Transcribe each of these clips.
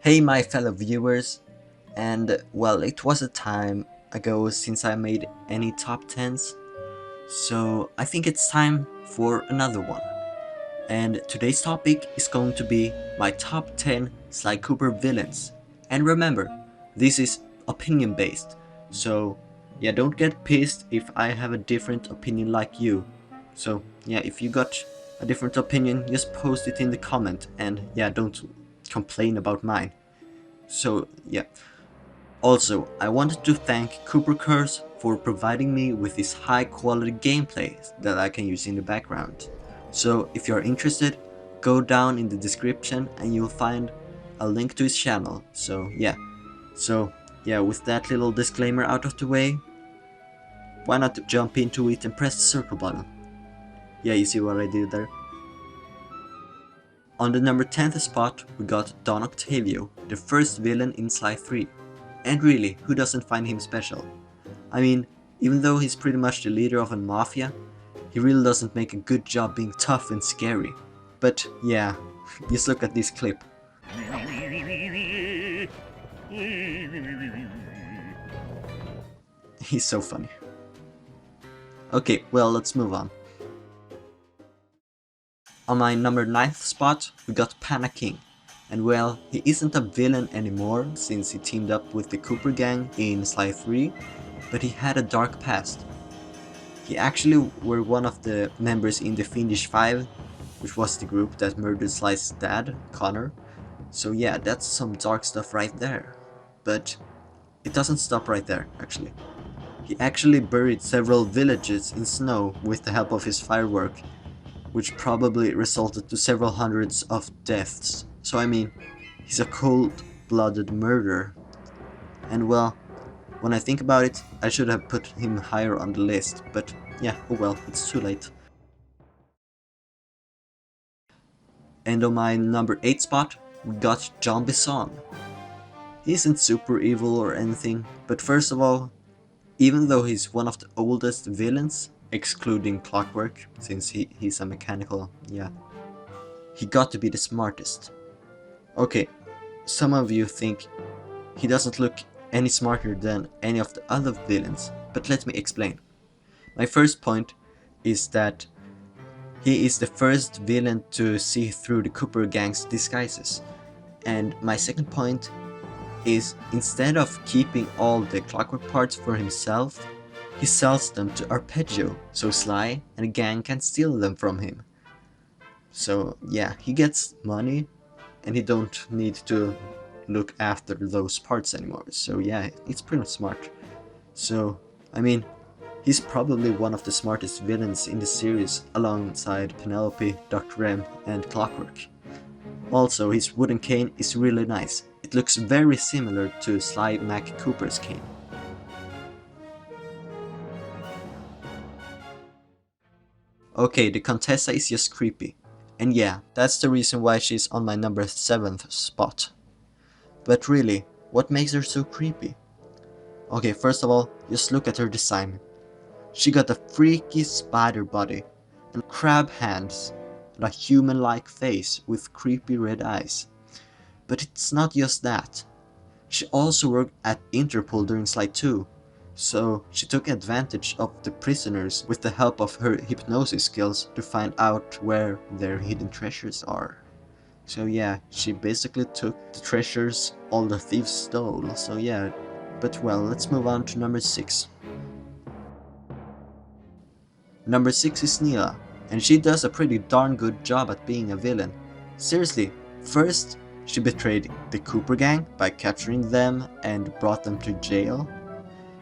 Hey my fellow viewers, and well, it was a time ago since I made any top 10s, so I think it's time for another one. And today's topic is going to be my top 10 Sly Cooper villains. And remember, this is opinion based, so yeah, don't get pissed if I have a different opinion like you. So yeah, if you got a different opinion, just post it in the comment, and yeah, don't complain about mine. So yeah, also I wanted to thank CooperCurse for providing me with this high quality gameplay that I can use in the background. So if you're interested, go down in the description and you'll find a link to his channel. So yeah, with that little disclaimer out of the way, why not jump into it and press the circle button? Yeah, you see what I did there? On the number 10th spot, we got Don Octavio, the first villain in Sly 3. And really, who doesn't find him special? I mean, even though he's pretty much the leader of a mafia, he really doesn't make a good job being tough and scary. But yeah, just look at this clip. He's so funny. Okay, well, let's move on. On my number 9th spot, we got Panicking. And well, he isn't a villain anymore since he teamed up with the Cooper gang in Sly 3, but he had a dark past. He actually were one of the members in the Fiendish Five, which was the group that murdered Sly's dad, Connor. So yeah, that's some dark stuff right there. But it doesn't stop right there, actually. He actually buried several villages in snow with the help of his firework, which probably resulted to several hundreds of deaths. So I mean, he's a cold-blooded murderer. And well, when I think about it, I should have put him higher on the list, but yeah, oh well, it's too late. And on my number 8 spot, we got John Bassam. He isn't super evil or anything, but first of all, even though he's one of the oldest villains, excluding Clockwork, since he's a mechanical, yeah, he got to be the smartest. Okay, some of you think he doesn't look any smarter than any of the other villains, but let me explain. My first point is that he is the first villain to see through the Cooper gang's disguises. And my second point is, instead of keeping all the Clockwork parts for himself, he sells them to Arpeggio, so Sly and the gang can steal them from him. So yeah, he gets money and he don't need to look after those parts anymore. So yeah, it's pretty smart. So I mean, he's probably one of the smartest villains in the series alongside Penelope, Dr. M and Clockwork. Also, his wooden cane is really nice. It looks very similar to Sly Mac Cooper's cane. Okay, the Contessa is just creepy. And yeah, that's the reason why she's on my number 7th spot. But really, what makes her so creepy? Okay, first of all, just look at her design. She got a freaky spider body, and crab hands, and a human-like face with creepy red eyes. But it's not just that. She also worked at Interpol during Sly 2, so she took advantage of the prisoners with the help of her hypnosis skills to find out where their hidden treasures are. So yeah, she basically took the treasures all the thieves stole, so yeah. But well, let's move on to number 6. Number 6 is Neela, and she does a pretty darn good job at being a villain. Seriously, first she betrayed the Cooper gang by capturing them and brought them to jail.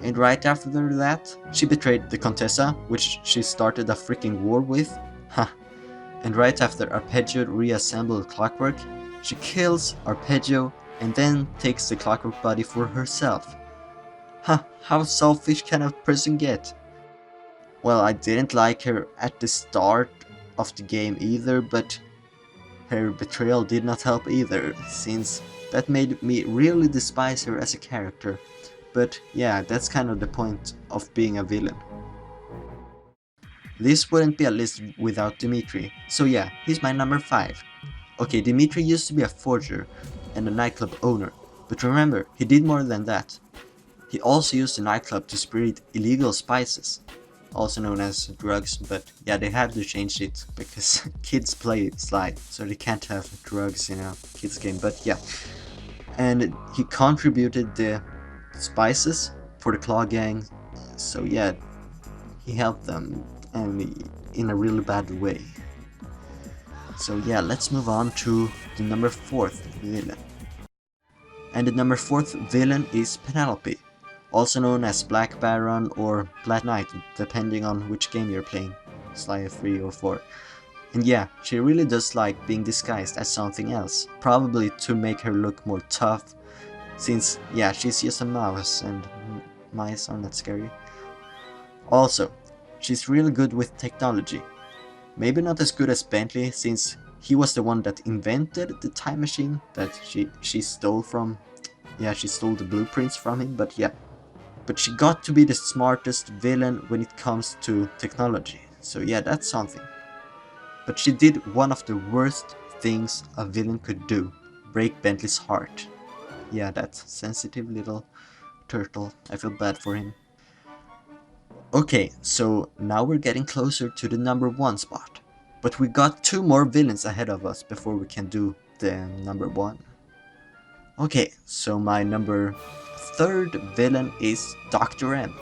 And right after that, she betrayed the Contessa, which she started a freaking war with. And right after Arpeggio reassembled Clockwork, she kills Arpeggio and then takes the Clockwork body for herself. How selfish can a person get? Well, I didn't like her at the start of the game either, but her betrayal did not help either, since that made me really despise her as a character. But yeah, that's kind of the point of being a villain. This wouldn't be a list without Dmitry, so yeah, he's my number 5. Okay, Dmitry used to be a forger, and a nightclub owner. But remember, he did more than that. He also used the nightclub to spread illegal spices, also known as drugs, but yeah, they had to change it because kids play Sly, so they can't have drugs in a kids game, but yeah. And he contributed the spices for the Claw Gang, so yeah, he helped them, and in a really bad way. So yeah, let's move on to the number 4th villain. And the number 4th villain is Penelope, also known as Black Baron or Black Knight, depending on which game you're playing, Sly 3 or 4. And yeah, she really does like being disguised as something else, probably to make her look more tough, since yeah, she's just a mouse and mice are not scary. Also, she's really good with technology. Maybe not as good as Bentley, since he was the one that invented the time machine that she stole from. Yeah, she stole the blueprints from him, but yeah. But she got to be the smartest villain when it comes to technology, so yeah, that's something. But she did one of the worst things a villain could do, break Bentley's heart. Yeah, that sensitive little turtle, I feel bad for him. Okay, so now we're getting closer to the number 1 spot. But we got 2 more villains ahead of us before we can do the number 1. Okay, so my number 3rd villain is Dr. M.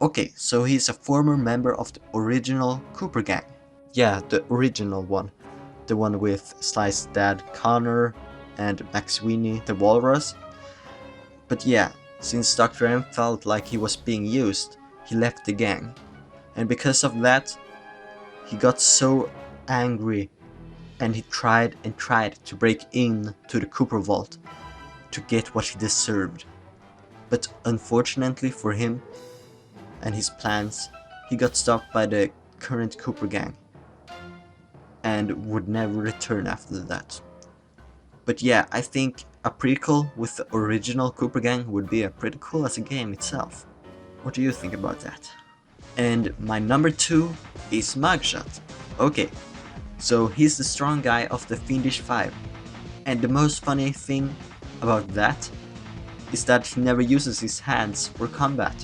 Okay, so he's a former member of the original Cooper gang. Yeah, the original one. The one with Sly's dad Connor and McSweeney the Walrus. But yeah, since Dr. M felt like he was being used, he left the gang. And because of that, he got so angry and he tried and tried to break in to the Cooper vault to get what he deserved. But unfortunately for him and his plans, he got stopped by the current Cooper gang and would never return after that. But yeah, I think a prequel with the original Cooper gang would be pretty cool as a game itself. What do you think about that? And my number 2 is Mugshot. Okay, so he's the strong guy of the Fiendish 5. And the most funny thing about that is that he never uses his hands for combat,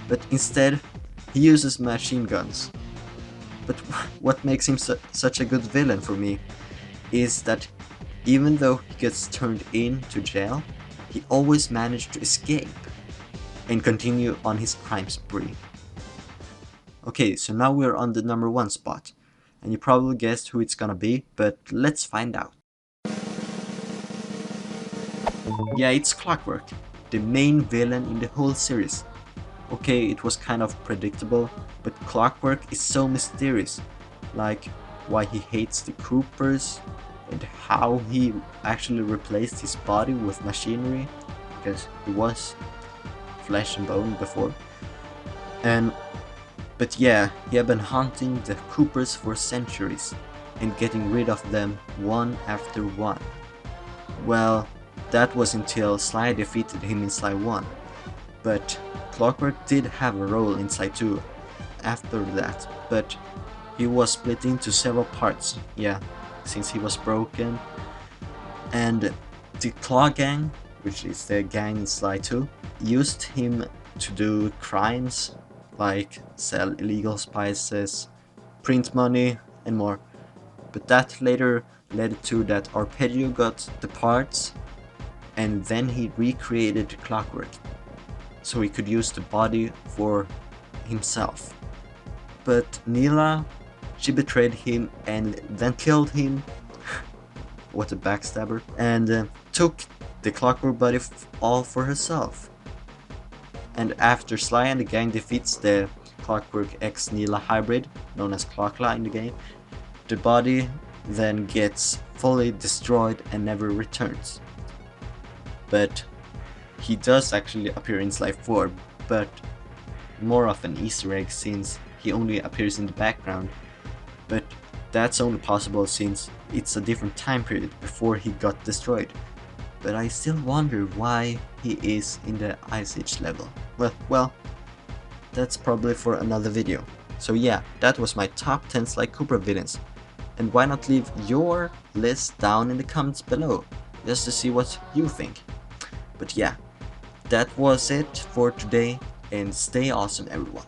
but instead he uses machine guns. But what makes him such a good villain for me is that even though he gets turned into jail, he always managed to escape and continue on his crime spree. Okay, so now we're on the number 1 spot, and you probably guessed who it's gonna be, but let's find out. Yeah, it's Clockwork, the main villain in the whole series. Okay, it was kind of predictable, but Clockwork is so mysterious, like why he hates the Coopers, and how he actually replaced his body with machinery, because he was flesh and bone before. But yeah, he had been hunting the Coopers for centuries and getting rid of them one after one. Well, that was until Sly defeated him in Sly 1, but Clockwork did have a role in Sly 2 after that, but he was split into several parts, yeah, since he was broken. And the Claw Gang, which is the gang in Sly 2, used him to do crimes like sell illegal spices, print money, and more. But that later led to that Arpeggio got the parts, and then he recreated Clockwork, so he could use the body for himself. But Neela, she betrayed him and then killed him, what a backstabber, and took the Clockwork body all for herself. And after Sly and the gang defeats the Clockwork X Neela hybrid, known as Clockla in the game, the body then gets fully destroyed and never returns. But he does actually appear in Sly 4, but more of an Easter egg since he only appears in the background. But that's only possible since it's a different time period before he got destroyed. But I still wonder why he is in the Ice Age level. Well, that's probably for another video. So yeah, that was my top 10 Sly Cooper villains. And why not leave your list down in the comments below? just to see what you think. But yeah, that was it for today, and stay awesome everyone.